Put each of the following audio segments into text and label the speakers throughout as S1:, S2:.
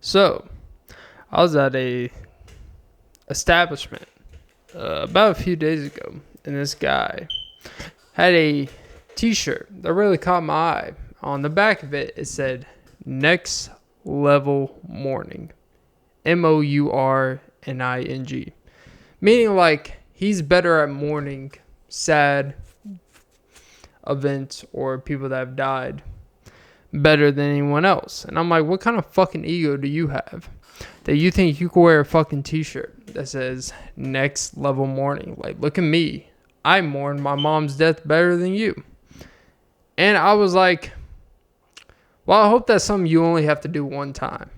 S1: So, I was at a establishment about a few days ago, and this guy had a t-shirt that really caught my eye. On the back of it, it said, Next Level Mourning. Mourning. Meaning like he's better at mourning sad events or people that have died better than anyone else. And I'm like, what kind of fucking ego do you have that you think you can wear a fucking t-shirt that says Next Level Mourning? Like, look at me. I mourned my mom's death better than you. And I was like, well, I hope that's something you only have to do one time.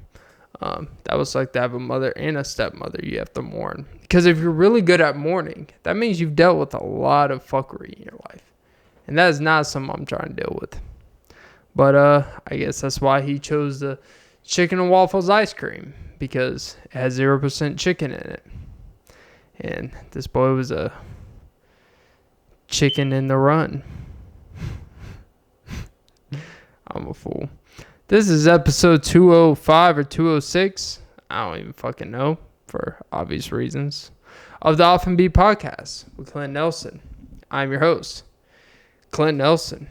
S1: That was like to have a mother and a stepmother you have to mourn. Because if you're really good at mourning, that means you've dealt with a lot of fuckery in your life. And that is not something I'm trying to deal with. But I guess that's why he chose the chicken and waffles ice cream. Because it has 0% chicken in it. And this boy was a chicken in the run. I'm a fool. This is episode 205 or 206. I don't even fucking know for obvious reasons. Of the Often Be Podcast with Clint Nelson. I'm your host, Clint Nelson.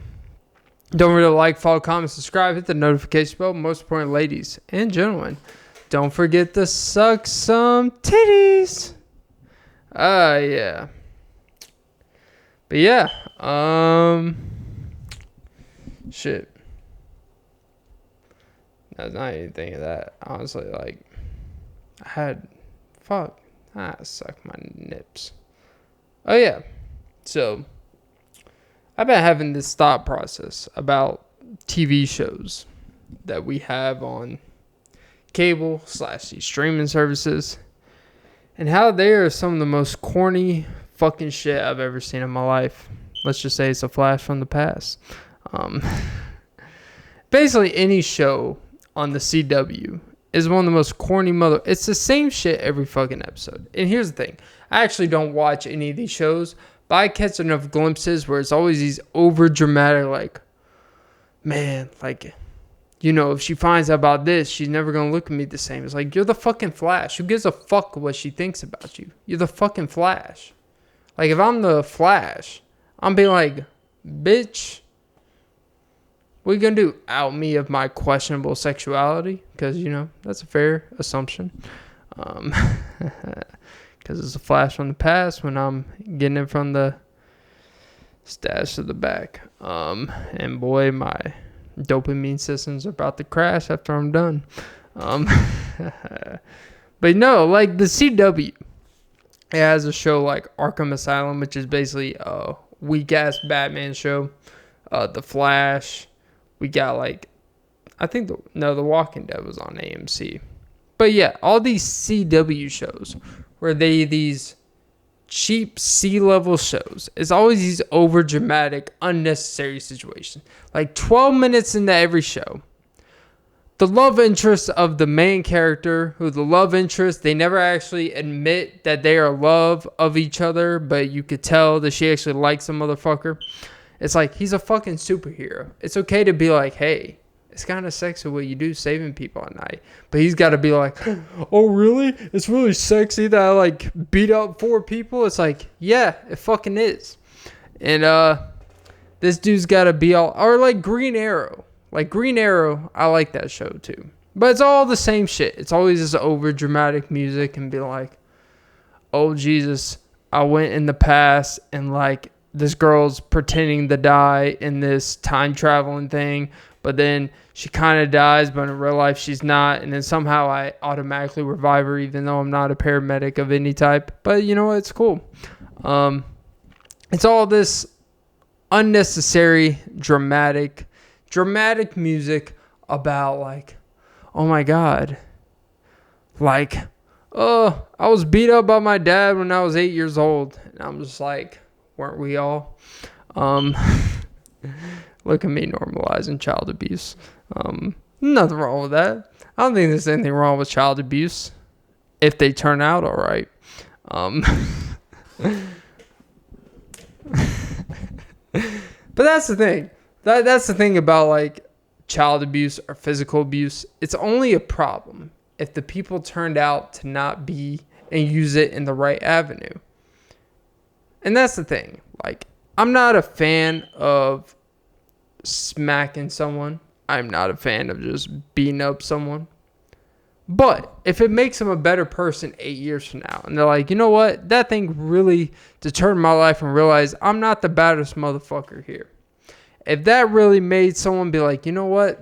S1: Don't forget to like, follow, comment, subscribe, hit the notification bell. Most important, ladies and gentlemen, don't forget to suck some titties. Yeah. But yeah, shit. That's not anything of that. Honestly, like, I suck my nips. Oh yeah. So, I've been having this thought process about TV shows that we have on cable / these streaming services, and how they are some of the most corny fucking shit I've ever seen in my life. Let's just say it's a flash from the past. Basically, any show on the CW is one of the most corny It's the same shit every fucking episode. And here's the thing. I actually don't watch any of these shows, but I catch enough glimpses where it's always these over dramatic, like, man, like, you know, if she finds out about this, she's never going to look at me the same. It's like, you're the fucking Flash. Who gives a fuck what she thinks about you? You're the fucking Flash. Like, if I'm the Flash, I'm being like, bitch, what are you going to do? Out me of my questionable sexuality? Because, you know, that's a fair assumption. Because it's a flash from the past when I'm getting it from the stash of the back. And boy, my dopamine system's about to crash after I'm done. But no, like the CW, it has a show like Arkham Asylum, which is basically a weak-ass Batman show. The Flash. We got like, I think, The Walking Dead was on AMC. But yeah, all these CW shows where these cheap C-level shows. It's always these over-dramatic, unnecessary situations. Like 12 minutes into every show, the love interest of the main character, they never actually admit that they are love of each other, but you could tell that she actually likes a motherfucker. It's like, he's a fucking superhero. It's okay to be like, hey, it's kind of sexy what you do saving people at night. But he's got to be like, oh, really? It's really sexy that I, like, beat up 4 people? It's like, yeah, it fucking is. And this dude's got to be all... Or, like, Green Arrow. Like, Green Arrow, I like that show, too. But it's all the same shit. It's always this over-dramatic music and be like, oh, Jesus, I went in the past and, like, this girl's pretending to die in this time traveling thing, but then she kind of dies, but in real life she's not, and then somehow I automatically revive her even though I'm not a paramedic of any type. But you know what? It's cool. It's all this unnecessary dramatic music about like, oh my God, like, oh, I was beat up by my dad when I was 8 years old, and I'm just like, weren't we all? Look at me normalizing child abuse. Nothing wrong with that. I don't think there's anything wrong with child abuse if they turn out all right. But that's the thing. That's the thing about like child abuse or physical abuse. It's only a problem if the people turned out to not be and use it in the right avenue. And that's the thing. Like, I'm not a fan of smacking someone. I'm not a fan of just beating up someone. But if it makes them a better person 8 years from now, and they're like, you know what? That thing really deterred my life and realized I'm not the baddest motherfucker here. If that really made someone be like, you know what?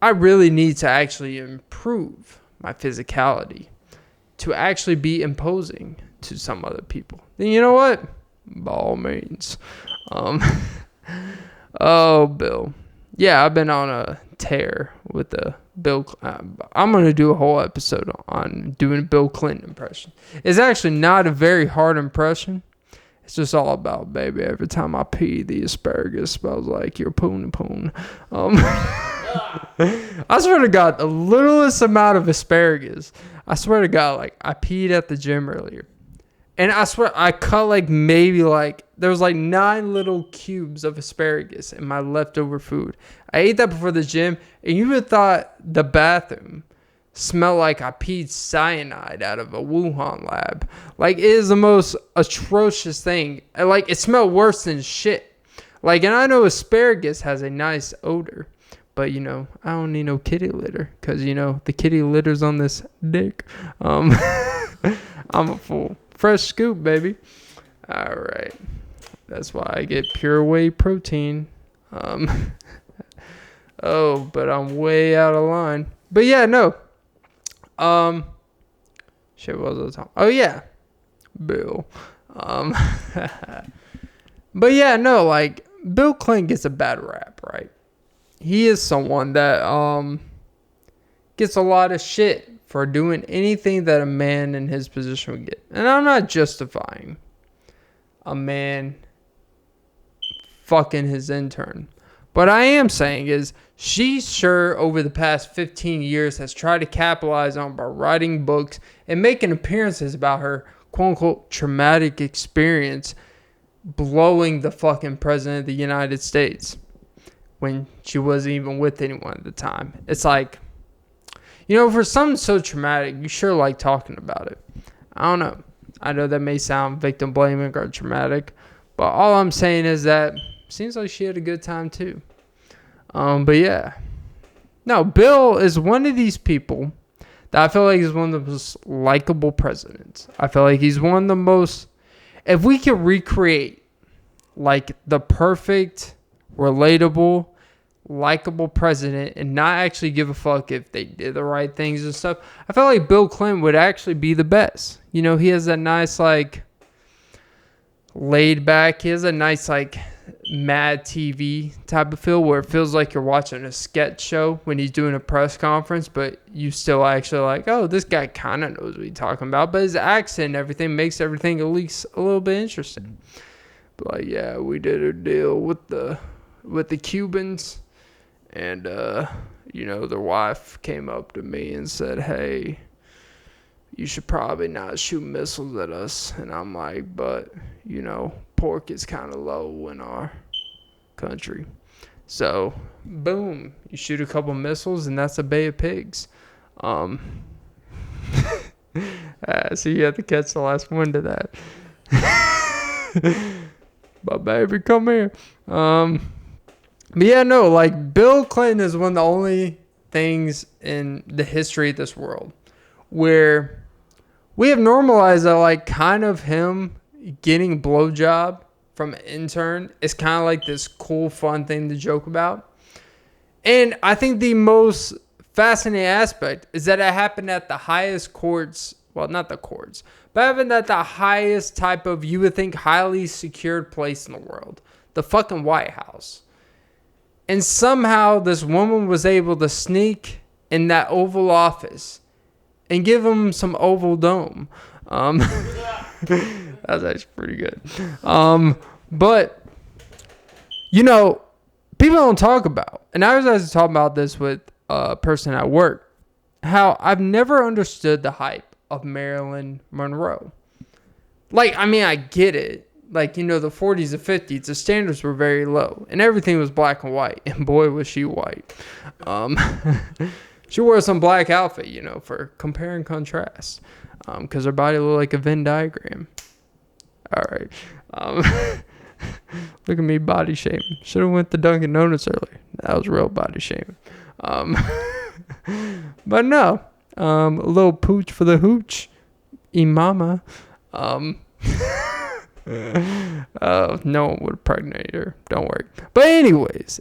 S1: I really need to actually improve my physicality to actually be imposing to some other people. Then you know what? By all means. Oh, Bill. Yeah, I've been on a tear with the Bill. I'm going to do a whole episode on doing Bill Clinton impression. It's actually not a very hard impression. It's just all about, baby, every time I pee, the asparagus smells like your poon. I swear to God, the littlest amount of asparagus. I swear to God, like, I peed at the gym earlier. And I swear, I cut there was 9 little cubes of asparagus in my leftover food. I ate that before the gym, and you would have thought the bathroom smelled like I peed cyanide out of a Wuhan lab. Like, it is the most atrocious thing. Like, it smelled worse than shit. Like, and I know asparagus has a nice odor. But, I don't need no kitty litter. Because, the kitty litter's on this dick. I'm a fool. Fresh scoop, baby. All right. That's why I get pure whey protein. Oh, but I'm way out of line. But yeah, no. Shit, what was I talking? Oh yeah, Bill. But yeah, no. Like, Bill Clinton gets a bad rap, right? He is someone that gets a lot of shit for doing anything that a man in his position would get. And I'm not justifying a man fucking his intern. What I am saying is she sure over the past 15 years has tried to capitalize on by writing books and making appearances about her quote-unquote traumatic experience blowing the fucking president of the United States when she wasn't even with anyone at the time. It's like, for something so traumatic, you sure like talking about it. I don't know. I know that may sound victim blaming or traumatic, but all I'm saying is that seems like she had a good time too. But yeah. No, Bill is one of these people that I feel like is one of the most likable presidents. I feel like he's one of the most, if we could recreate like the perfect, relatable, likable president and not actually give a fuck if they did the right things and stuff, I felt like Bill Clinton would actually be the best. He has that nice, like, laid back, he has a nice, like, Mad TV type of feel where it feels like you're watching a sketch show when he's doing a press conference, but you still actually like, oh, this guy kind of knows what he's talking about, but his accent and everything makes everything at least a little bit interesting. But like, yeah, we did a deal with the Cubans. And, their wife came up to me and said, hey, you should probably not shoot missiles at us. And I'm like, but, pork is kind of low in our country. So, boom, you shoot a couple missiles and that's a bay of pigs. So you have to catch the last one to that. But baby, come here. But yeah, no, like, Bill Clinton is one of the only things in the history of this world where we have normalized that, like, kind of him getting a blowjob from an intern is kind of like this cool, fun thing to joke about. And I think the most fascinating aspect is that it happened at the highest courts, well, not the courts, but happened at the highest type of, you would think, highly secured place in the world, the fucking White House. And somehow this woman was able to sneak in that Oval Office and give him some Oval Dome. That's actually pretty good. But, people don't talk about, and I was actually talking about this with a person at work, how I've never understood the hype of Marilyn Monroe. Like, I mean, I get it. Like, the 40s and 50s, the standards were very low. And everything was black and white. And boy, was she white. She wore some black outfit, for compare and contrast. Because her body looked like a Venn diagram. All right. Look at me body shaming. Should have went to Dunkin' Donuts earlier. That was real body shaming. But no. A little pooch for the hooch. Imama. No one would pregnate her. Don't worry. But anyways,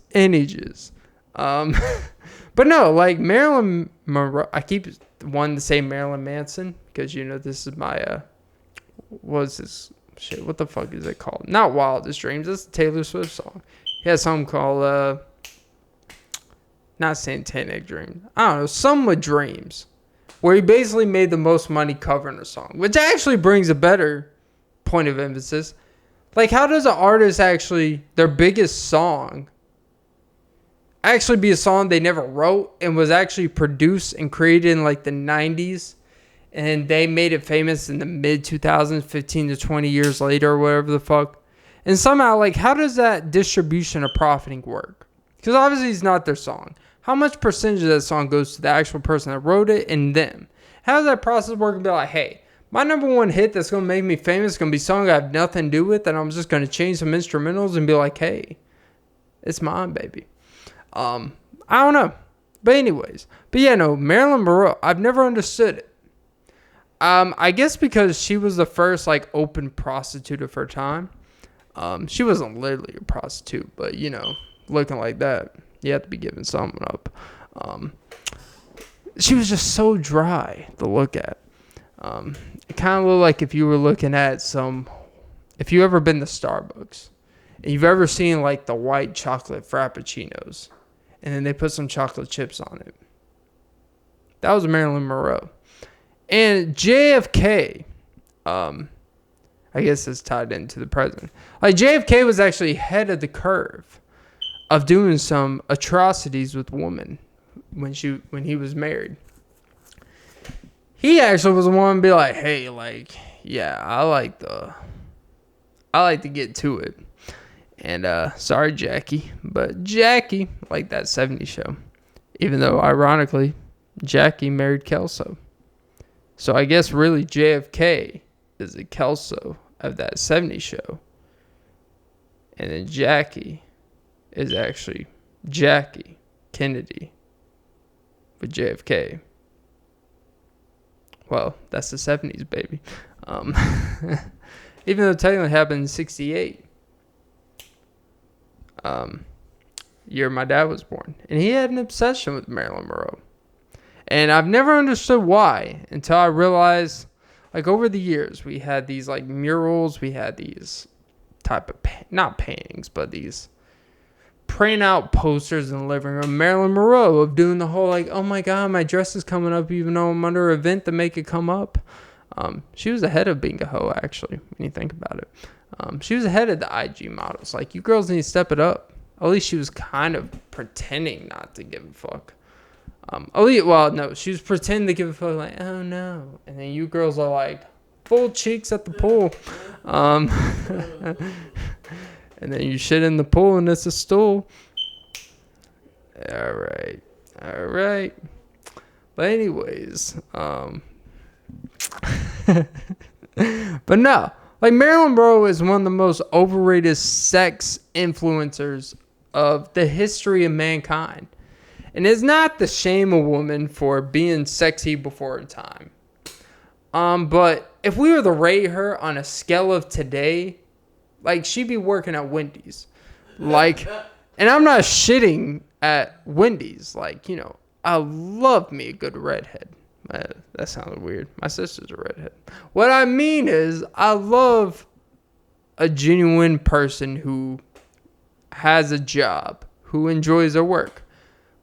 S1: but no, like Marilyn Monroe. I keep wanting to say Marilyn Manson because this is my what's this shit? What the fuck is it called? Not Wildest Dreams. It's a Taylor Swift song. He has something called not Satanic Dreams. I don't know, some with dreams, where he basically made the most money covering a song, which actually brings a better point of emphasis. Like, how does an artist actually, their biggest song actually be a song they never wrote and was actually produced and created in like the 90s, and they made it famous in the mid 2000s, 15 to 20 years later or whatever the fuck? And somehow, like, how does that distribution of profiting work? Because obviously it's not their song. How much percentage of that song goes to the actual person that wrote it and them? How does that process work and be like, hey, my number one hit that's going to make me famous is going to be a song I have nothing to do with, and I'm just going to change some instrumentals and be like, hey, it's mine, baby. I don't know. But anyways. But yeah, no, Marilyn Monroe, I've never understood it. I guess because she was the first, like, open prostitute of her time. She wasn't literally a prostitute, but, looking like that, you have to be giving something up. She was just so dry to look at. It kind of looked like if you were looking at if you ever been to Starbucks and you've ever seen like the white chocolate frappuccinos and then they put some chocolate chips on it. That was Marilyn Monroe. And JFK, I guess it's tied into the president. Like, JFK was actually ahead of the curve of doing some atrocities with women when he was married. He actually was the one to be like, hey, like, yeah, I like to get to it. And sorry, Jackie, but Jackie, like that 70s show. Even though, ironically, Jackie married Kelso. So I guess really JFK is the Kelso of that 70s show. And then Jackie is actually Jackie Kennedy with JFK. Well, that's the 70s, baby. Even though it technically happened in 68. Year my dad was born. And he had an obsession with Marilyn Monroe. And I've never understood why until I realized, like, over the years, we had these, like, murals. We had these type of, not paintings, but these print out posters in the living room. Marilyn Monroe of doing the whole, like, oh my God, my dress is coming up even though I'm under an event to make it come up. She was ahead of being a hoe, actually, when you think about it. She was ahead of the IG models. Like, you girls need to step it up. At least she was kind of pretending not to give a fuck. She was pretending to give a fuck, like, oh no. And then you girls are like, full cheeks at the pool. And then you shit in the pool and it's a stool. All right. But anyways, but no. Like, Marilyn Monroe is one of the most overrated sex influencers of the history of mankind. And it's not to shame a woman for being sexy before her time. But if we were to rate her on a scale of today, like, she'd be working at Wendy's. Like, and I'm not shitting at Wendy's. Like, I love me a good redhead. That sounded weird. My sister's a redhead. What I mean is, I love a genuine person who has a job, who enjoys their work.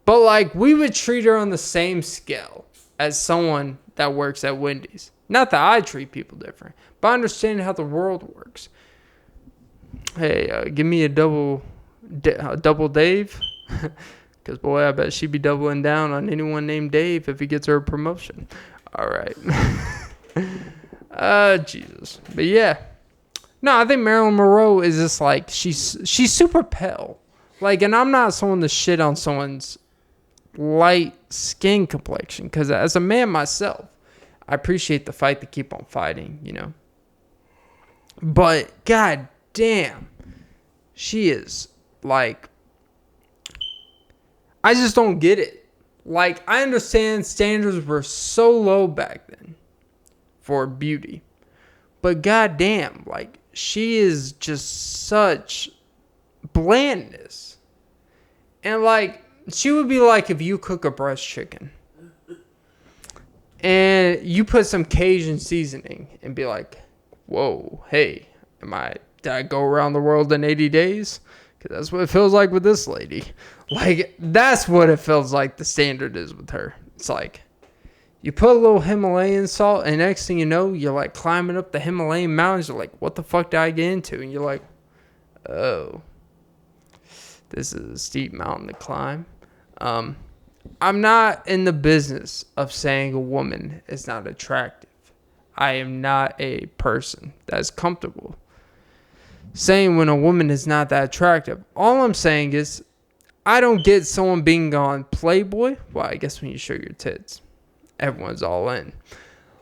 S1: But, like, we would treat her on the same scale as someone that works at Wendy's. Not that I treat people different, but I understand how the world works. Hey, give me a double Dave. Because, boy, I bet she'd be doubling down on anyone named Dave if he gets her a promotion. All right. Jesus. But, yeah. No, I think Marilyn Monroe is just, like, she's super pale. Like, and I'm not someone to shit on someone's light skin complexion. Because as a man myself, I appreciate the fight to keep on fighting, you know. But god damn, she is like, I just don't get it. Like, I understand standards were so low back then for beauty. But god damn, like, she is just such blandness. And like, she would be like if you cook a breast chicken and you put some Cajun seasoning and be like, whoa, hey, did I go around the world in 80 days? Because that's what it feels like with this lady. Like, that's what it feels like the standard is with her. It's like, you put a little Himalayan salt, and next thing you know, you're like climbing up the Himalayan mountains. You're like, what the fuck did I get into? And you're like, oh, this is a steep mountain to climb. I'm not in the business of saying a woman is not attractive. I am not a person that's comfortable saying when a woman is not that attractive. All I'm saying is, I don't get someone being on Playboy. Well, I guess when you show your tits, everyone's all in.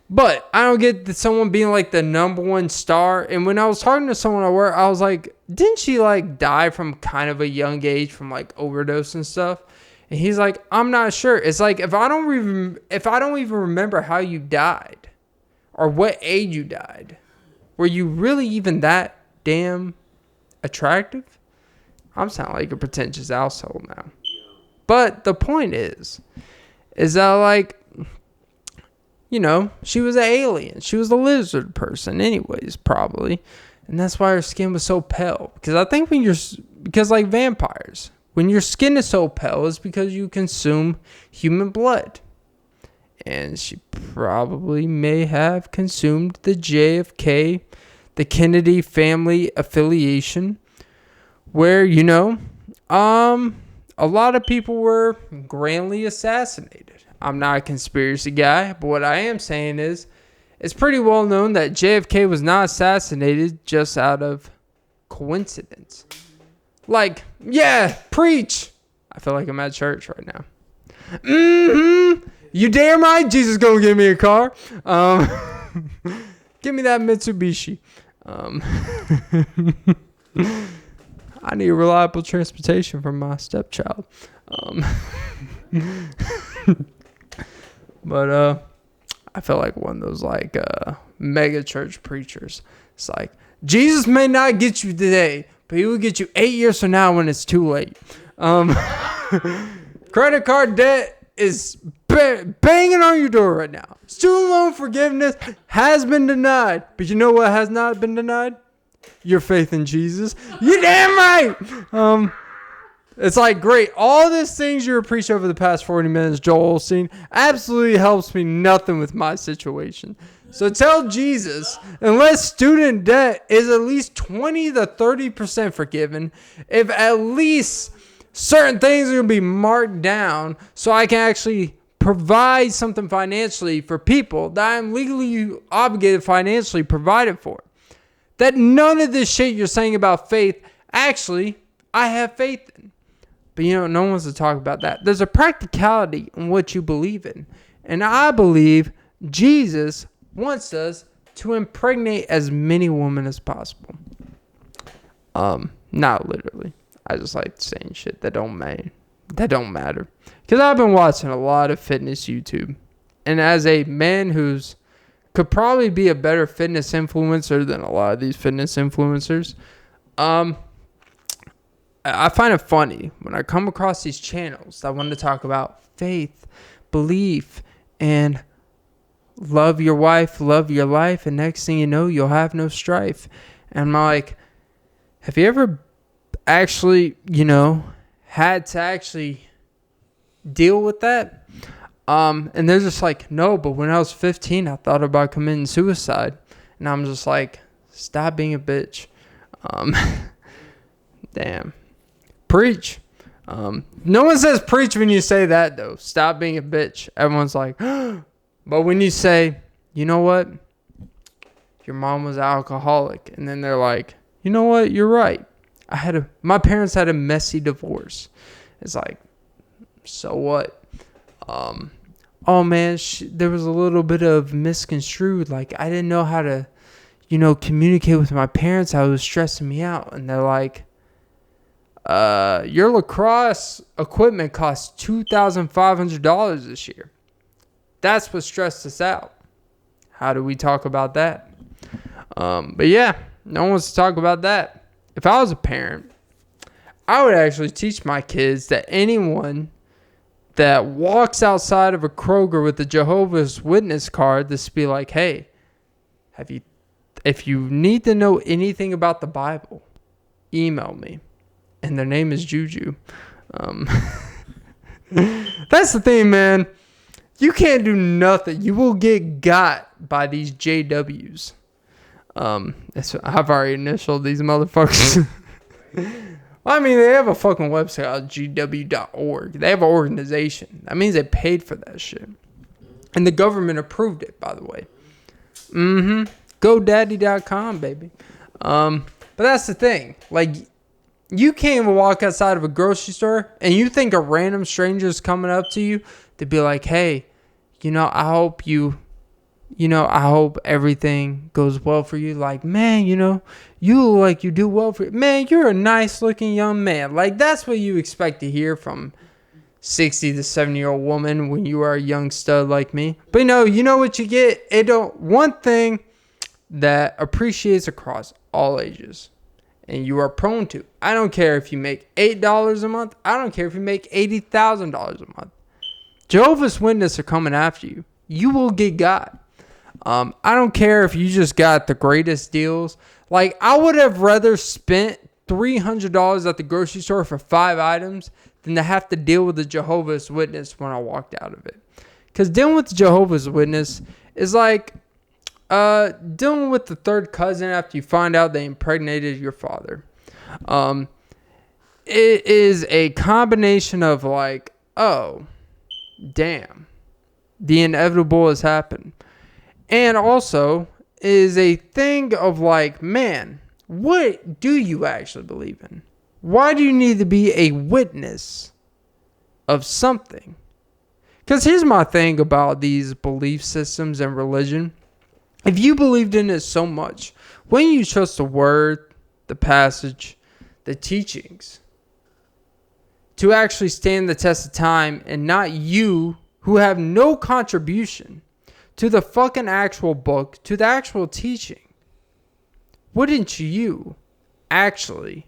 S1: But I don't get someone being like the number one star. And when I was talking to someone at work, I was like, didn't she like die from kind of a young age from like overdose and stuff? And he's like, I'm not sure. It's like, if I don't even remember how you died or what age you died, were you really even that damn attractive? I'm sounding like a pretentious asshole now. But the point is that like, you know, she was an alien. She was a lizard person anyways, probably. And that's why her skin was so pale. Because I think because like vampires, when your skin is so pale, it's because you consume human blood. And she probably may have consumed the JFK, the Kennedy family affiliation, where, you know, a lot of people were grandly assassinated. I'm not a conspiracy guy, but what I am saying is, it's pretty well known that JFK was not assassinated just out of coincidence. Like, yeah, preach. I feel like I'm at church right now. You damn right, Jesus gonna give me a car. Give me that Mitsubishi. I need reliable transportation for my stepchild. But I feel like one of those like mega church preachers. It's like, Jesus may not get you today, but he will get you 8 years from now when it's too late. Credit card debt is banging on your door right now. Student loan forgiveness has been denied. But you know what has not been denied? Your faith in Jesus. You damn right. It's like, great. All these things you were preaching over the past 40 minutes, Joel Osteen, absolutely helps me nothing with my situation. So tell Jesus, unless student debt is at least 20 to 30% forgiven, if at least certain things are going to be marked down so I can actually provide something financially for people that I'm legally obligated financially provided for. That none of this shit you're saying about faith, actually, I have faith in. But you know, no one wants to talk about that. There's a practicality in what you believe in. And I believe Jesus wants us to impregnate as many women as possible. Not literally. I just like saying shit that don't matter. Because I've been watching a lot of fitness YouTube. And as a man who's could probably be a better fitness influencer than a lot of these fitness influencers, I find it funny when I come across these channels that want to talk about faith, belief, and love your wife, love your life, and next thing you know, you'll have no strife. And I'm like, have you ever actually, you know, had to actually deal with that? And they're just like, no, but when I was 15, I thought about committing suicide. And I'm just like, stop being a bitch. Damn. Preach. No one says preach when you say that, though. Stop being a bitch. Everyone's like, but when you say, you know what? Your mom was alcoholic. And then they're like, you know what? You're right. My parents had a messy divorce. It's like, so what? Oh man, there was a little bit of misconstrued. Like, I didn't know how to, communicate with my parents. How it was stressing me out. And they're like, your lacrosse equipment costs $2,500 this year. That's what stressed us out. How do we talk about that? But yeah, no one wants to talk about that. If I was a parent, I would actually teach my kids that anyone that walks outside of a Kroger with a Jehovah's Witness card, this be like, hey, if you need to know anything about the Bible, email me. And their name is Juju. That's the thing, man. You can't do nothing. You will get got by these JWs. I've already initialed these motherfuckers. I mean, they have a fucking website called gw.org. They have an organization. That means they paid for that shit. And the government approved it, by the way. GoDaddy.com, baby. But that's the thing. Like, you can't even walk outside of a grocery store and you think a random stranger is coming up to you to be like, hey, I hope I hope everything goes well for you. Like, man, you look like you do well for you. Man, you're a nice looking young man. Like, that's what you expect to hear from 60 to 70-year-old woman when you are a young stud like me. But you know what you get? One thing that appreciates across all ages, and you are prone to. I don't care if you make $8 a month. I don't care if you make $80,000 a month. Jehovah's Witnesses are coming after you. You will get got. I don't care if you just got the greatest deals. Like, I would have rather spent $300 at the grocery store for 5 items than to have to deal with the Jehovah's Witness when I walked out of it. Because dealing with the Jehovah's Witness is like dealing with the third cousin after you find out they impregnated your father. It is a combination of like, oh, damn, the inevitable has happened. And also is a thing of like, man, what do you actually believe in? Why do you need to be a witness of something? Because here's my thing about these belief systems and religion. If you believed in it so much, wouldn't you trust the word, the passage, the teachings to actually stand the test of time, and not you who have no contribution to the fucking actual book, to the actual teaching? Wouldn't you actually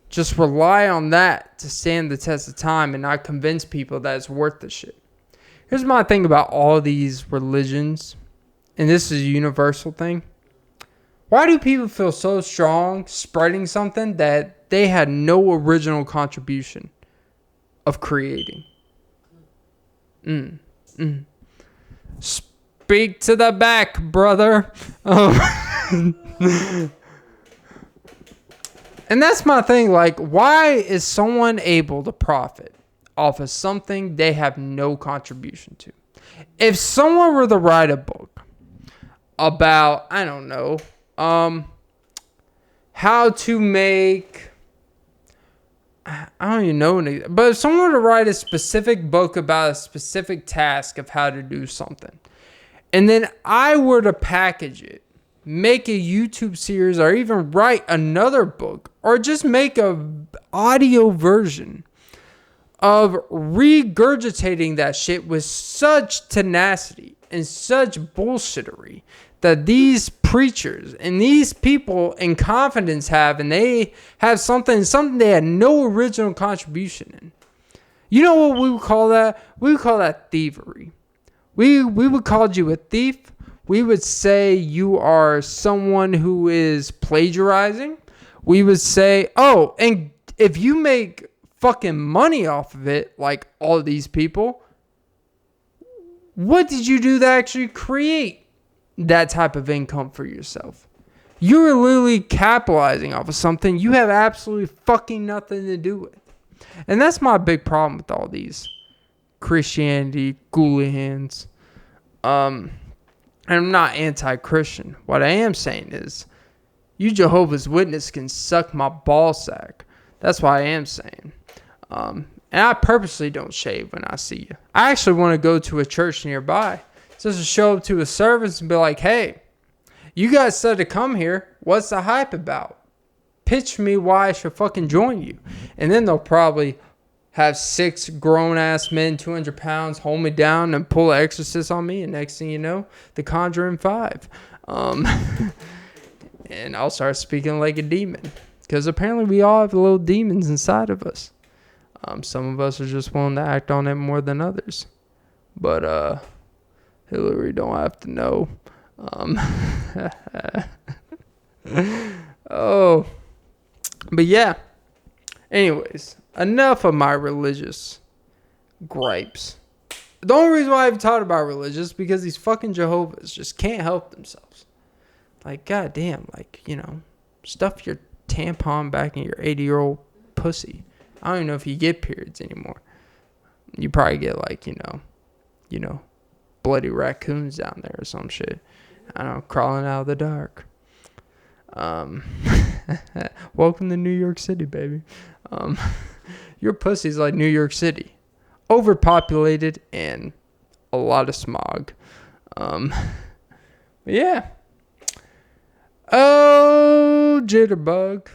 S1: just rely on that to stand the test of time and not convince people that it's worth the shit? Here's my thing about all these religions, and this is a universal thing. Why do people feel so strong spreading something that they had no original contribution of creating? Speak to the back, brother. And that's my thing. Like, why is someone able to profit off of something they have no contribution to? If someone were to write a book about, I don't know, how to make, I don't even know, but if someone were to write a specific book about a specific task of how to do something, and then I were to package it, make a YouTube series, or even write another book, or just make a audio version of regurgitating that shit with such tenacity and such bullshittery that these preachers and these people in confidence have, and they have something they had no original contribution in. You know what we would call that? We would call that thievery. We would call you a thief. We would say you are someone who is plagiarizing. We would say, oh, and if you make fucking money off of it, like all these people, what did you do to actually create that type of income for yourself? You're literally capitalizing off of something you have absolutely fucking nothing to do with. And that's my big problem with all these Christianity Goolahans. And I'm not anti-Christian. What I am saying is, you Jehovah's Witness can suck my ball sack. That's what I am saying. And I purposely don't shave when I see you. I actually want to go to a church nearby just to show up to a service and be like, hey, you guys said to come here. What's the hype about? Pitch me why I should fucking join you. And then they'll probably have 6 grown-ass men, 200 pounds, hold me down and pull an exorcist on me. And next thing you know, The Conjuring 5. And I'll start speaking like a demon. Because apparently we all have little demons inside of us. Some of us are just willing to act on it more than others. But Hillary don't have to know. Oh. But yeah. Anyways, enough of my religious gripes. The only reason why I've talked about religious is because these fucking Jehovah's just can't help themselves. Like, goddamn, like, you know, stuff your tampon back in your 80-year-old pussy. I don't even know if you get periods anymore. You probably get, like, you know, bloody raccoons down there or some shit. I don't know, crawling out of the dark. Welcome to New York City, baby. Your pussy's like New York City. Overpopulated and a lot of smog. Yeah. Oh, Jitterbug.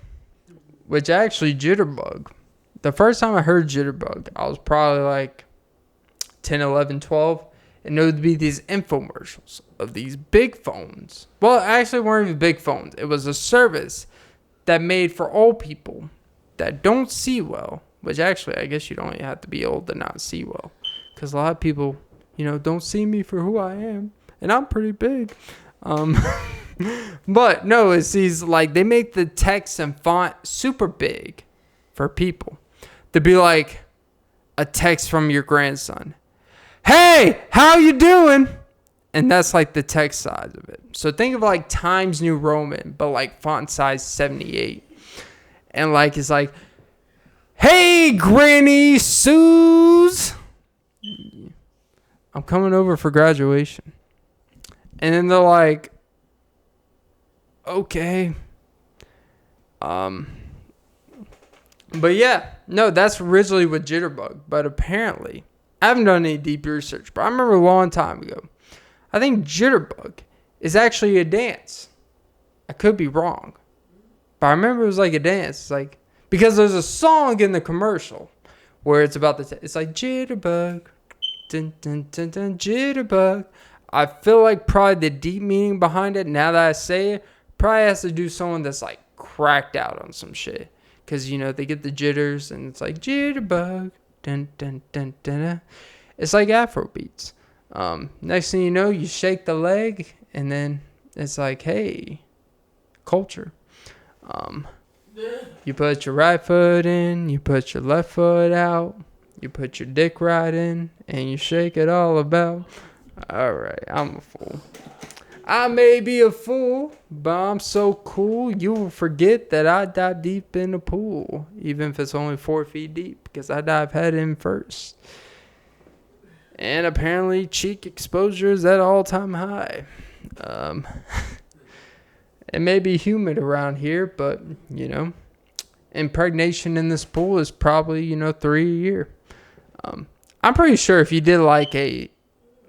S1: Which actually, Jitterbug. The first time I heard Jitterbug, I was probably like 10, 11, 12. And there would be these infomercials of these big phones. Well, actually, it weren't even big phones. It was a service that made for old people that don't see well. Which actually, I guess you don't even have to be old to not see well. Because a lot of people, you know, don't see me for who I am. And I'm pretty big. But no, it's these, like, they make the text and font super big for people. To be like a text from your grandson. Hey, how you doing? And that's like the text size of it. So think of like Times New Roman, but like font size 78. And like it's like, hey, Granny Suze, I'm coming over for graduation. And then they're like, okay. But yeah, no, that's originally with Jitterbug. But apparently, I haven't done any deep research, but I remember a long time ago. I think Jitterbug is actually a dance. I could be wrong. But I remember it was like a dance. It's like, because there's a song in the commercial where it's about it's like Jitterbug. Dun, dun, dun, dun, Jitterbug. I feel like probably the deep meaning behind it, now that I say it, probably has to do someone that's like cracked out on some shit. Because, you know, they get the jitters and it's like Jitterbug. Dun, dun, dun, dun, dun. It's like Afro beats. Next thing you know, you shake the leg and then it's like, hey, culture. You put your right foot in, you put your left foot out, you put your dick right in, and you shake it all about. All right, I'm a fool. I may be a fool, but I'm so cool, you will forget that I dive deep in the pool, even if it's only 4 feet deep, because I dive head in first. And apparently, cheek exposure is at all-time high. It may be humid around here, but, you know, impregnation in this pool is probably, you know, 3 a year. I'm pretty sure if you did like a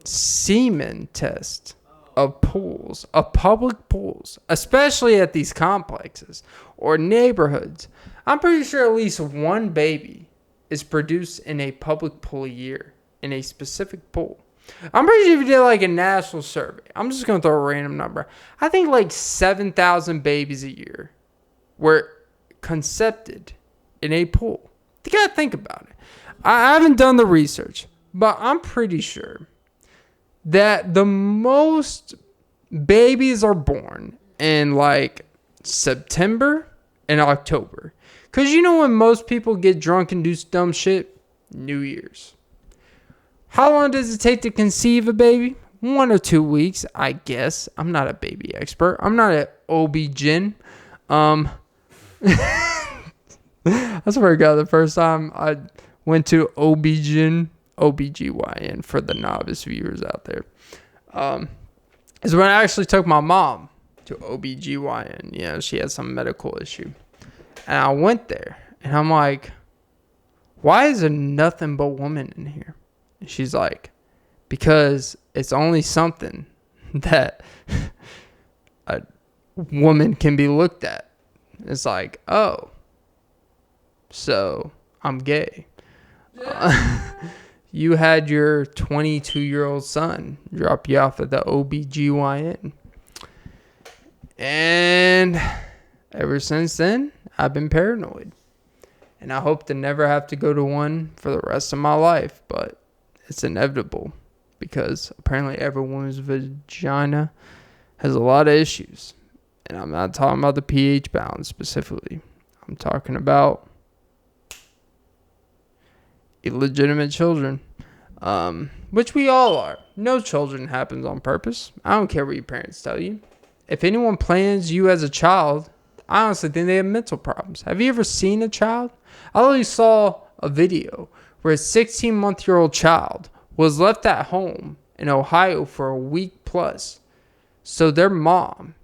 S1: semen test of pools, of public pools, especially at these complexes or neighborhoods, I'm pretty sure at least one baby is produced in a public pool a year, in a specific pool. I'm pretty sure if you did like a national survey, I'm just going to throw a random number. I think like 7,000 babies a year were conceived in a pool. You got to think about it. I haven't done the research, but I'm pretty sure that the most babies are born in like September and October. Because you know when most people get drunk and do dumb shit? New Year's. How long does it take to conceive a baby? 1 or 2 weeks, I guess. I'm not a baby expert. I'm not an OB-GYN. I swear to God, the first time I went to OB-GYN for the novice viewers out there, is when I actually took my mom to OB-GYN. You know, she had some medical issue. And I went there, and I'm like, why is there nothing but women in here? And she's like, because it's only something that a woman can be looked at. It's like, oh, so I'm gay. You had your 22-year-old son drop you off at the OBGYN. And ever since then, I've been paranoid. And I hope to never have to go to one for the rest of my life. But it's inevitable. Because apparently every woman's vagina has a lot of issues. And I'm not talking about the pH balance specifically. I'm talking about illegitimate children. Which we all are. No children happens on purpose. I don't care what your parents tell you. If anyone plans you as a child, I honestly think they have mental problems. Have you ever seen a child? I literally saw a video where a 16-month-old child was left at home in Ohio for a week plus so their mom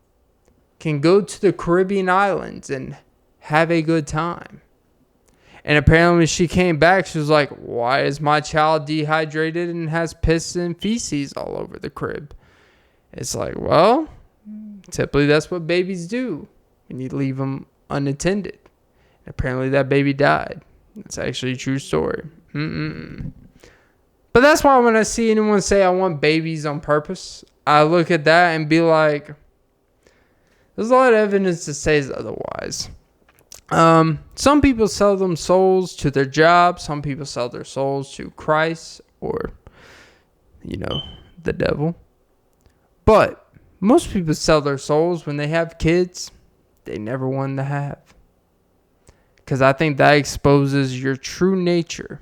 S1: can go to the Caribbean islands and have a good time. And apparently she came back, she was like, why is my child dehydrated and has piss and feces all over the crib? It's like, well, typically that's what babies do when you leave them unattended. And apparently that baby died. That's actually a true story. But that's why when I see anyone say I want babies on purpose, I look at that and be like, there's a lot of evidence that says otherwise. Some people sell them souls to their job. Some people sell their souls to Christ or, the devil. But most people sell their souls when they have kids they never wanted to have. Because I think that exposes your true nature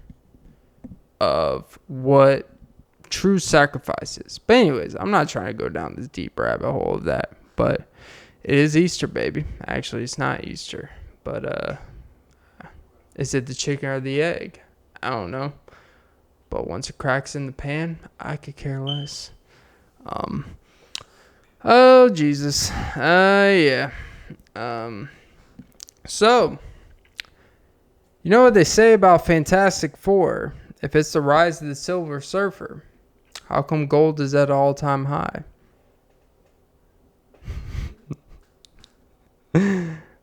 S1: of what true sacrifice is. But anyways, I'm not trying to go down this deep rabbit hole of that. But it is Easter, baby. Actually, it's not Easter. But is it the chicken or the egg? I don't know. But once it cracks in the pan, I could care less. Oh, Jesus. Yeah. So, you know what they say about Fantastic Four? If it's the rise of the Silver Surfer, how come gold is at an all-time high?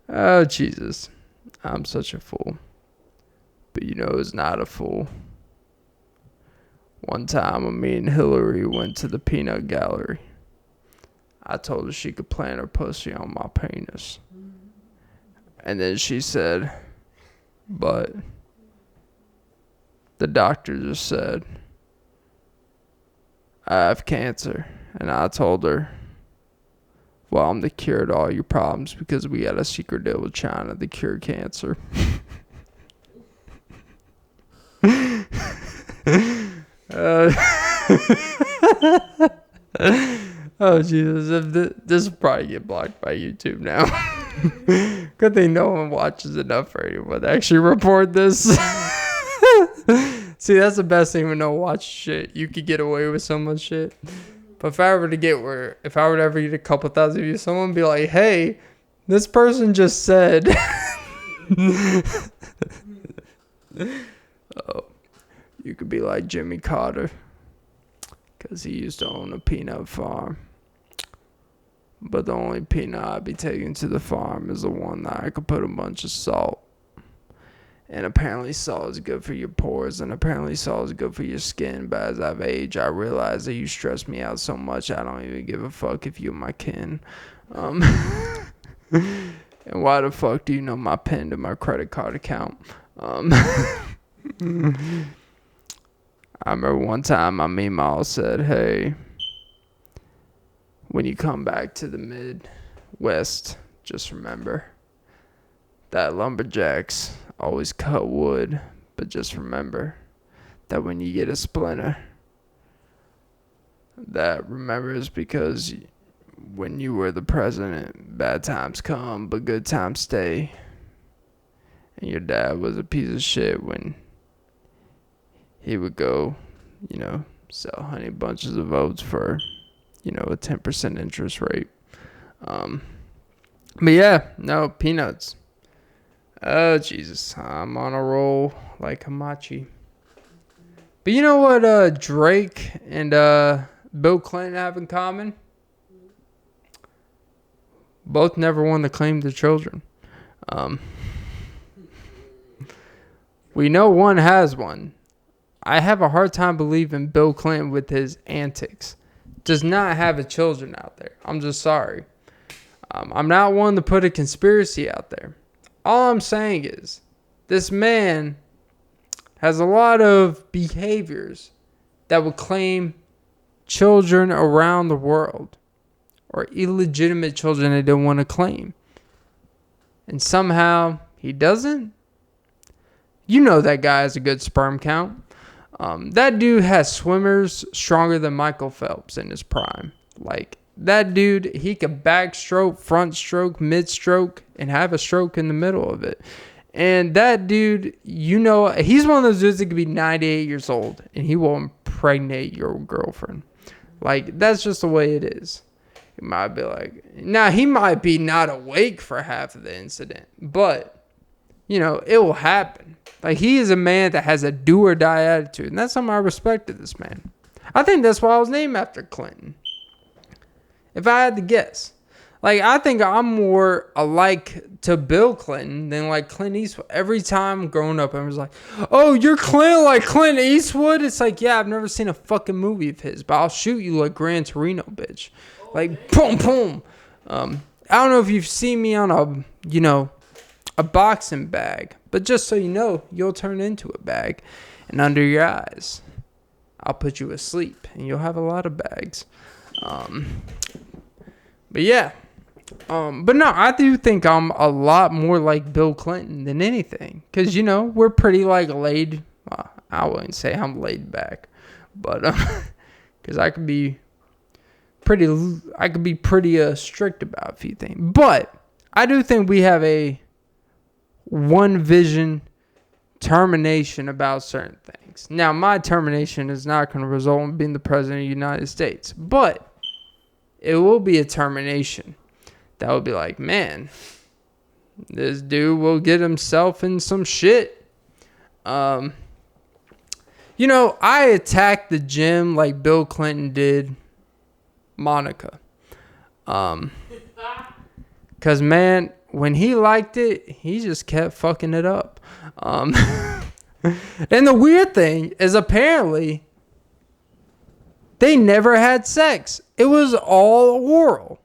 S1: Oh, Jesus. I'm such a fool. But who's not a fool? One time, me and Hillary went to the peanut gallery. I told her she could plant her pussy on my penis. And then she said, but the doctor just said, I have cancer. And I told her, well, I'm the cure to all your problems because we got a secret deal with China to cure cancer. Oh, Jesus. This will probably get blocked by YouTube now. Good thing no one watches enough for anyone to actually report this. See, that's the best thing when no one watches shit. You could get away with so much shit. But if I were to ever get a couple thousand views, someone would be like, hey, this person just said. Oh, you could be like Jimmy Carter. Because he used to own a peanut farm. But the only peanut I'd be taking to the farm is the one that I could put a bunch of salt. And apparently salt is good for your pores. And apparently salt is good for your skin. But as I've aged, I realize that you stress me out so much, I don't even give a fuck if you're my kin. And why the fuck do you know my PIN to my credit card account? I remember one time my meemaw said, hey, when you come back to the Midwest, just remember that lumberjacks always cut wood, but just remember that when you get a splinter, that remembers because when you were the president, bad times come, but good times stay. And your dad was a piece of shit when he would go, sell honey bunches of oats for, a 10% interest rate. But yeah, no, peanuts. Oh, Jesus. I'm on a roll like Hamachi. But you know what Drake and Bill Clinton have in common? Both never won to claim their children. We know one has one. I have a hard time believing Bill Clinton with his antics does not have a children out there. I'm just sorry. I'm not one to put a conspiracy out there. All I'm saying is this man has a lot of behaviors that would claim children around the world or illegitimate children they don't want to claim. And somehow he doesn't. You know that guy has a good sperm count. That dude has swimmers stronger than Michael Phelps in his prime. Like, that dude, he could backstroke, front stroke, mid stroke, and have a stroke in the middle of it. And that dude, you know, he's one of those dudes that could be 98 years old and he will impregnate your girlfriend. Like, that's just the way it is. He might be like, now he might be not awake for half of the incident, but, you know, it will happen. Like, he is a man that has a do or die attitude, and that's something I respect to this man. I think that's why I was named after Clinton. If I had to guess. Like, I think I'm more alike to Bill Clinton than like Clint Eastwood. Every time growing up, I was like, oh, you're Clint like Clint Eastwood? It's like, yeah, I've never seen a fucking movie of his, but I'll shoot you like Gran Torino, bitch. Like, boom, boom. I don't know if you've seen me on a boxing bag, but just so you know, you'll turn into a bag. And under your eyes, I'll put you asleep, and you'll have a lot of bags. But yeah. But no, I do think I'm a lot more like Bill Clinton than anything. Because, you know, we're pretty like laid. Well, I wouldn't say I'm laid back. But, because I could be pretty strict about a few things. But I do think we have a one vision termination about certain things. Now, my termination is not going to result in being the president of the United States. But it will be a termination that will be like, man, this dude will get himself in some shit. You know, I attacked the gym like Bill Clinton did Monica. Because, man, when he liked it, he just kept fucking it up. And the weird thing is apparently they never had sex. It was all oral.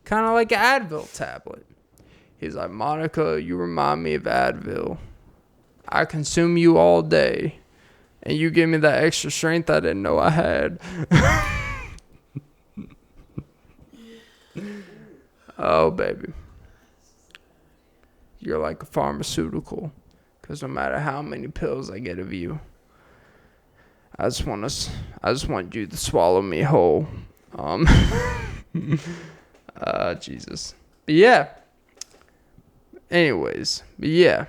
S1: Kind of like an Advil tablet. He's like, Monica, you remind me of Advil. I consume you all day. And you give me that extra strength I didn't know I had. Oh, baby. You're like a pharmaceutical. Because no matter how many pills I get of you, I just want you to swallow me whole. Jesus. But yeah. Anyways. But yeah.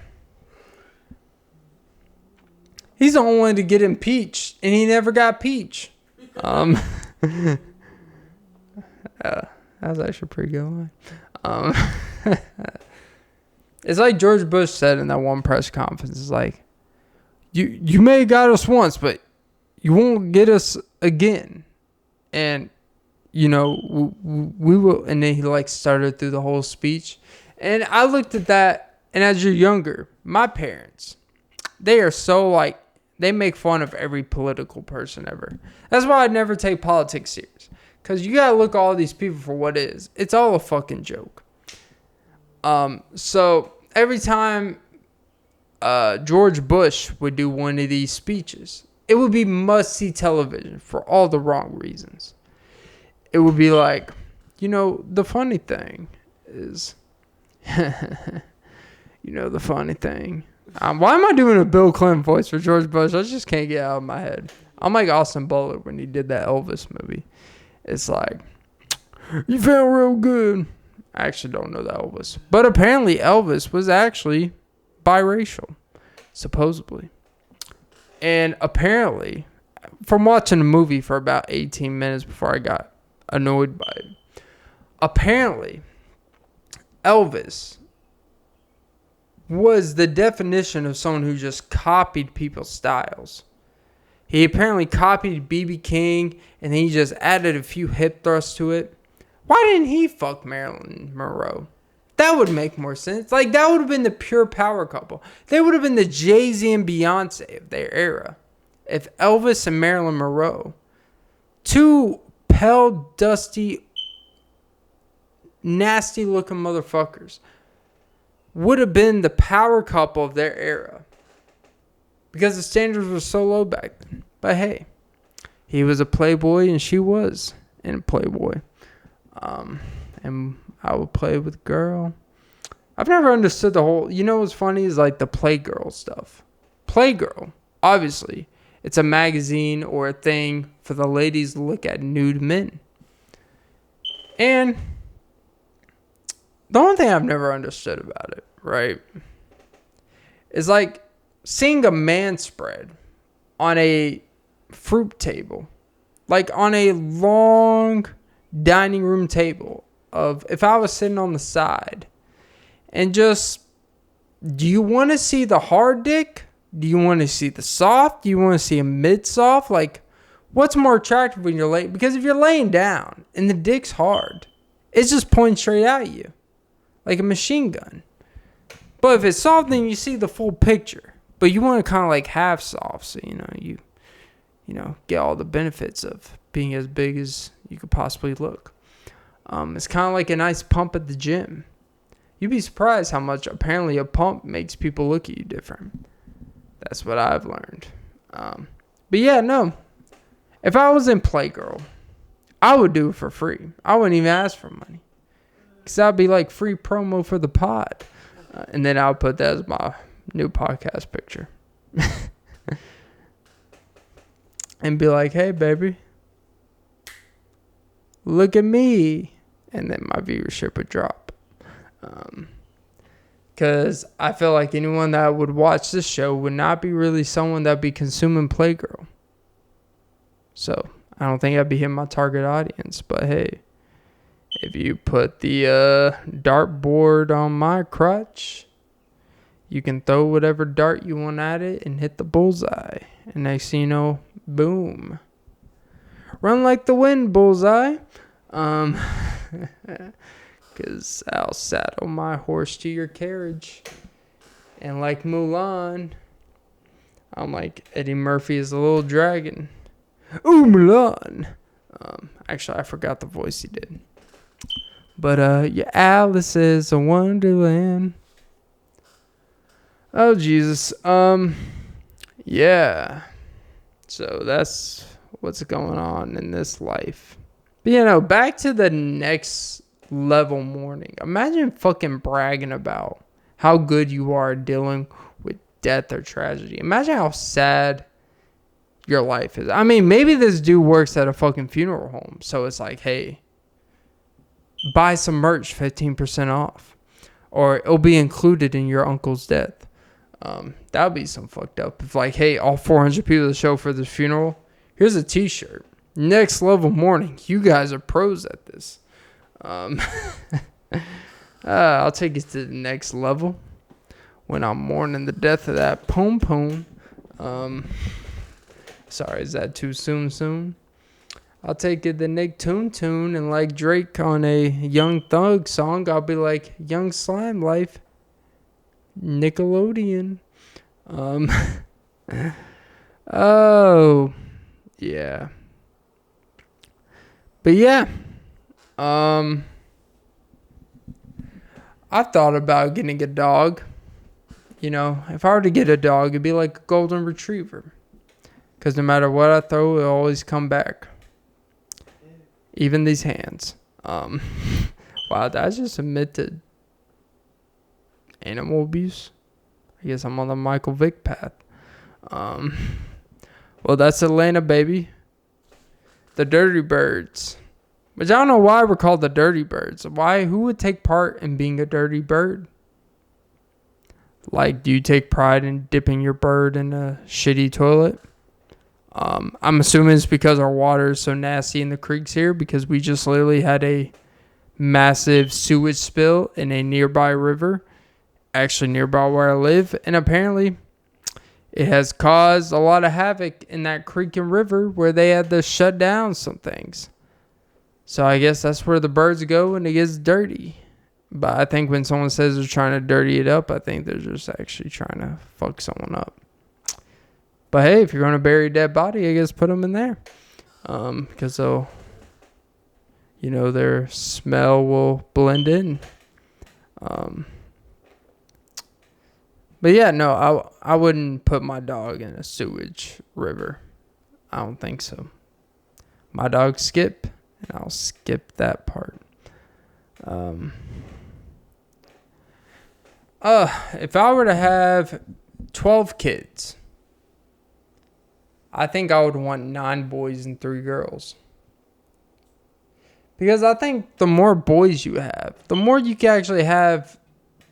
S1: He's the only one to get impeached, and he never got peach. That was actually a pretty good line. It's like George Bush said in that one press conference. It's like, you may have got us once, but you won't get us again. And, you know, we will. And then he like started through the whole speech. And I looked at that, and as you're younger, my parents, they are so like, they make fun of every political person ever. That's why I never take politics serious. Because you got to look at all these people for what it is. It's all a fucking joke. So every time George Bush would do one of these speeches, it would be must-see television for all the wrong reasons. It would be like, you know, the funny thing is, you know, the funny thing. Why am I doing a Bill Clinton voice for George Bush? I just can't get out of my head. I'm like Austin Butler when he did that Elvis movie. It's like, you felt real good. I actually don't know that Elvis. But apparently Elvis was actually biracial, supposedly. And apparently, from watching the movie for about 18 minutes before I got annoyed by it, apparently Elvis was the definition of someone who just copied people's styles. He apparently copied B.B. King, and then he just added a few hip thrusts to it. Why didn't he fuck Marilyn Monroe? That would make more sense. Like, that would have been the pure power couple. They would have been the Jay-Z and Beyonce of their era. If Elvis and Marilyn Monroe, two pale, dusty, nasty-looking motherfuckers, would have been the power couple of their era. Because the standards were so low back then. But hey, he was a playboy and she was in a playboy. And I would play with girl. I've never understood the whole... You know what's funny is like the Playgirl stuff. Playgirl, obviously, it's a magazine or a thing for the ladies to look at nude men. And the only thing I've never understood about it, right, is like seeing a man spread on a fruit table, like on a long dining room table of, if I was sitting on the side and just, do you want to see the hard dick? Do you want to see the soft? Do you want to see a mid-soft? Like, what's more attractive when you're laying? Because if you're laying down and the dick's hard, it's just pointing straight at you like a machine gun. But if it's soft, then you see the full picture. But you want to kind of like half soft, so you get all the benefits of being as big as you could possibly look. It's kind of like a nice pump at the gym. You'd be surprised how much apparently a pump makes people look at you different. That's what I've learned. But yeah, no. If I was in Playgirl, I would do it for free. I wouldn't even ask for money. Because that'd be like free promo for the pod. And then I'll put that as my new podcast picture. And be like, hey, baby, look at me. And then my viewership would drop. Because I feel like anyone that would watch this show would not be really someone that would be consuming Playgirl. So I don't think I'd be hitting my target audience. But hey, if you put the dartboard on my crotch, you can throw whatever dart you want at it and hit the bullseye. And next thing you know, boom. Run like the wind, bullseye. Because I'll saddle my horse to your carriage. And like Mulan, I'm like Eddie Murphy is a little dragon. Ooh, Mulan. Actually, I forgot the voice he did. But, yeah, Alice is a wonderland. Oh, Jesus. Yeah. So that's what's going on in this life. But, back to the next level mourning. Imagine fucking bragging about how good you are dealing with death or tragedy. Imagine how sad your life is. I mean, maybe this dude works at a fucking funeral home. So it's like, hey, buy some merch, 15% off. Or it'll be included in your uncle's death. That would be some fucked up. If like, hey, all 400 people that show for this funeral, here's a t-shirt. Next level mourning. You guys are pros at this. I'll take it to the next level when I'm mourning the death of that poom poom. Sorry, is that too soon? I'll take it the Nick Tune and like Drake on a Young Thug song, I'll be like, Young Slime Life, Nickelodeon. Oh, yeah. But yeah, I thought about getting a dog. If I were to get a dog, it'd be like a golden retriever. Because no matter what I throw, it'll always come back. Even these hands. Wow, did I just admit to animal abuse? I guess I'm on the Michael Vick path. Well, that's Atlanta, baby. The Dirty Birds. Which I don't know why we're called the Dirty Birds. Why? Who would take part in being a dirty bird? Like, do you take pride in dipping your bird in a shitty toilet? I'm assuming it's because our water is so nasty in the creeks here, because we just literally had a massive sewage spill in a nearby river, actually nearby where I live, and apparently it has caused a lot of havoc in that creek and river where they had to shut down some things. So I guess that's where the birds go when it gets dirty. But I think when someone says they're trying to dirty it up, I think they're just actually trying to fuck someone up. But hey, if you're going to bury a dead body, I guess put them in there. Because they'll, their smell will blend in. But yeah, no, I wouldn't put my dog in a sewage river. I don't think so. My dogs skip, and I'll skip that part. If I were to have 12 kids, I think I would want 9 boys and 3 girls. Because I think the more boys you have, the more you can actually have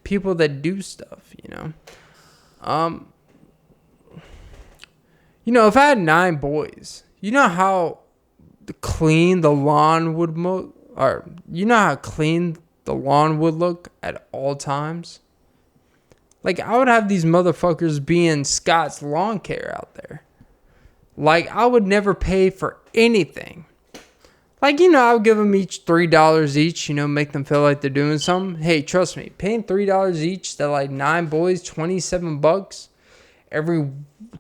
S1: people that do stuff, if I had 9 boys, you know how clean the lawn would how clean the lawn would look at all times? Like, I would have these motherfuckers being Scott's lawn care out there. Like, I would never pay for anything. Like, I would give them each $3 each, make them feel like they're doing something. Hey, trust me, paying $3 each to like 9 boys, $27 every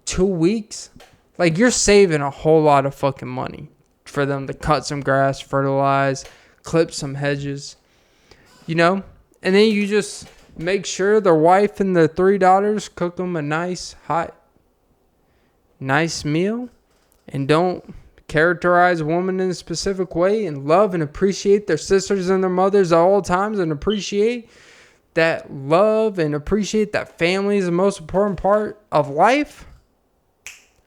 S1: 2 weeks. Like, you're saving a whole lot of fucking money for them to cut some grass, fertilize, clip some hedges, And then you just make sure their wife and the $3 cook them a nice, hot, nice meal. And don't characterize a woman in a specific way, and love and appreciate their sisters and their mothers at all times, and appreciate that love and appreciate that family is the most important part of life.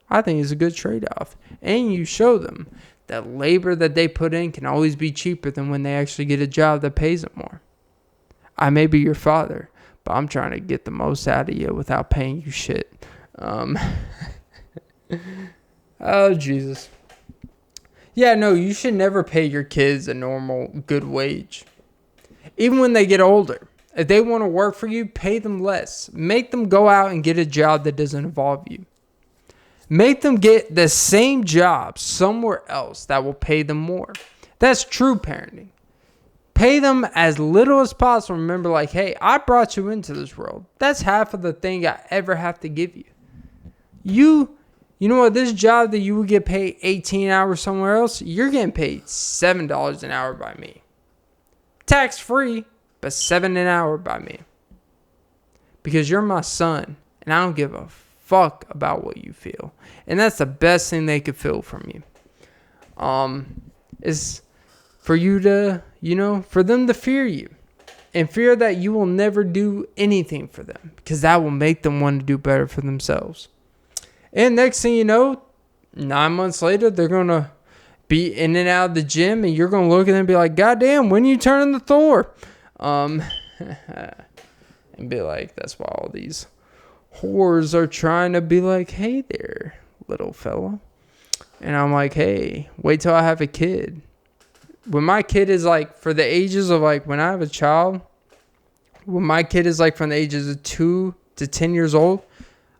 S1: I think it's a good trade-off. And you show them that labor that they put in can always be cheaper than when they actually get a job that pays them more. I may be your father, but I'm trying to get the most out of you without paying you shit. Oh, Jesus. Yeah, no, you should never pay your kids a normal, good wage. Even when they get older. If they want to work for you, pay them less. Make them go out and get a job that doesn't involve you. Make them get the same job somewhere else that will pay them more. That's true parenting. Pay them as little as possible. Remember, like, hey, I brought you into this world. That's half of the thing I ever have to give you. You know what? This job that you would get paid 18 hours somewhere else, you're getting paid $7 an hour by me. Tax free, but $7 an hour by me. Because you're my son, and I don't give a fuck about what you feel. And that's the best thing they could feel from you. Is for you to, for them to fear you. And fear that you will never do anything for them. Because that will make them want to do better for themselves. And next thing you know, 9 months later, they're going to be in and out of the gym. And you're going to look at them and be like, God damn, when are you turning the Thor? And be like, that's why all these whores are trying to be like, hey there, little fella. And I'm like, hey, wait till I have a kid. When my kid is like, for the ages of like, when I have a child, when my kid is like from the ages of 2 to 10 years old,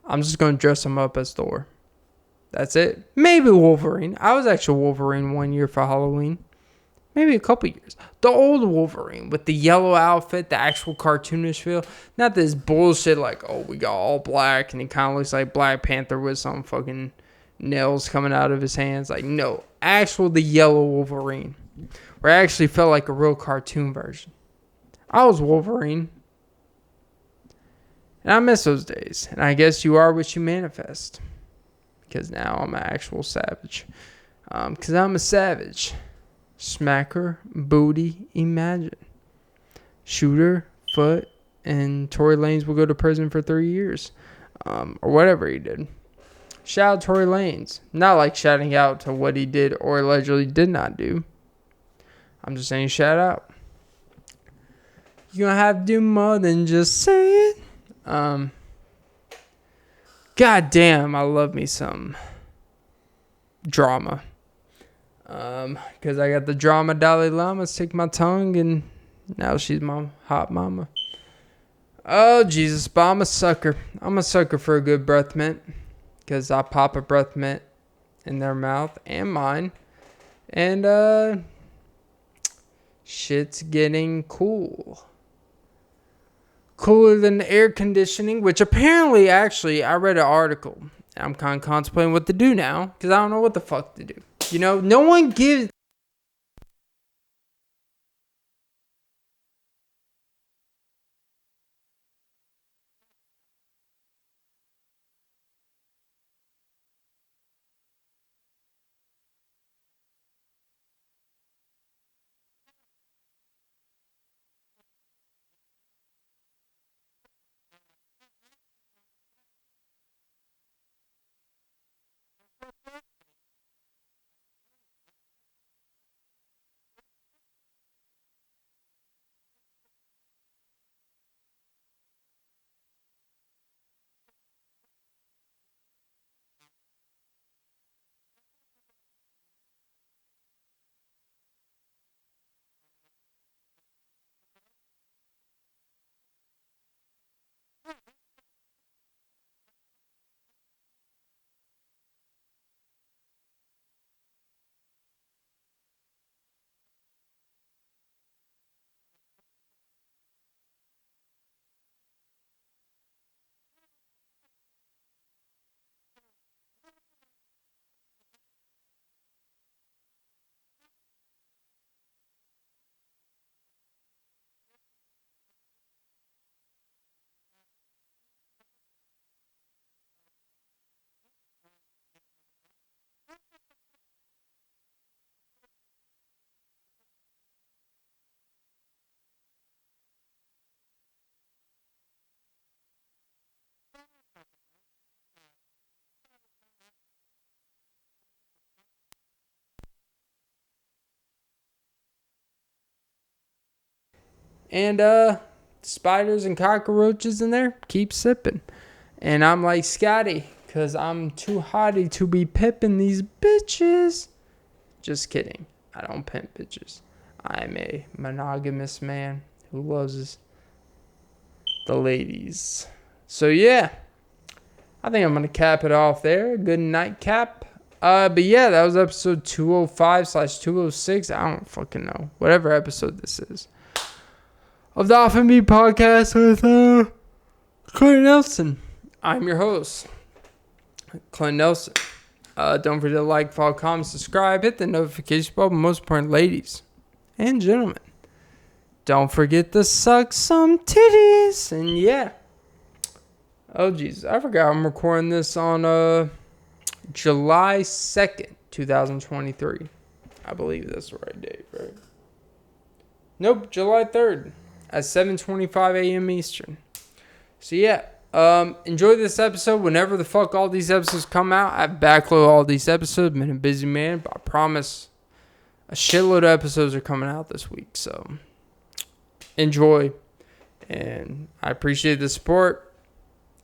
S1: I'm just going to dress him up as Thor. That's it. Maybe Wolverine. I was actually Wolverine 1 year for Halloween. Maybe a couple years. The old Wolverine with the yellow outfit, the actual cartoonish feel. Not this bullshit like, oh, we got all black and he kind of looks like Black Panther with some fucking nails coming out of his hands. Like, no. The yellow Wolverine. Where I actually felt like a real cartoon version. I was Wolverine. And I miss those days. And I guess you are what you manifest. Because now I'm an actual savage. Because I'm a savage. Smacker, booty, imagine. Shooter, foot, and Tory Lanez will go to prison for 3 years. Or whatever he did. Shout out Tory Lanez. Not like shouting out to what he did or allegedly did not do. I'm just saying shout out. You're going to have to do more than just say it. God damn, I love me some drama. Because I got the drama Dalai Lama stick my tongue, and now she's my hot mama. Oh, Jesus, but I'm a sucker. I'm a sucker for a good breath mint. Because I pop a breath mint in their mouth and mine. And, shit's getting cool. Cooler than air conditioning, which apparently, actually, I read an article. I'm kind of contemplating what to do now. Because I don't know what the fuck to do. You know, no one gives... And, spiders and cockroaches in there, keep sipping. And I'm like Scotty, because I'm too hotty to be pipping these bitches. Just kidding. I don't pimp bitches. I'm a monogamous man who loves the ladies. So, yeah. I think I'm going to cap it off there. Good night cap. But yeah, that was episode 205/206. I don't fucking know. Whatever episode this is. Of the Off and Me podcast with Clint Nelson. I'm your host, Clint Nelson. Don't forget to like, follow, comment, subscribe, hit the notification bell, but most important, ladies and gentlemen, don't forget to suck some titties. And yeah. Oh, jeez. I forgot I'm recording this on July 2nd, 2023. I believe that's the right date, right? Nope, July 3rd. At 7:25 a.m. Eastern. So yeah, enjoy this episode whenever the fuck all these episodes come out. I've backloaded all these episodes. Been a busy man, but I promise a shitload of episodes are coming out this week. So enjoy, and I appreciate the support.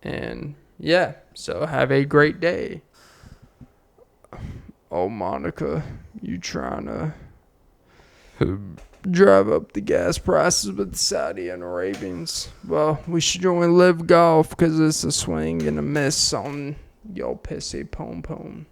S1: And yeah, so have a great day. Oh, Monica, you trying to drive up the gas prices with the Saudi and Arabians? Well, we should join Live Golf because it's a swing and a miss on your pissy pom-pom.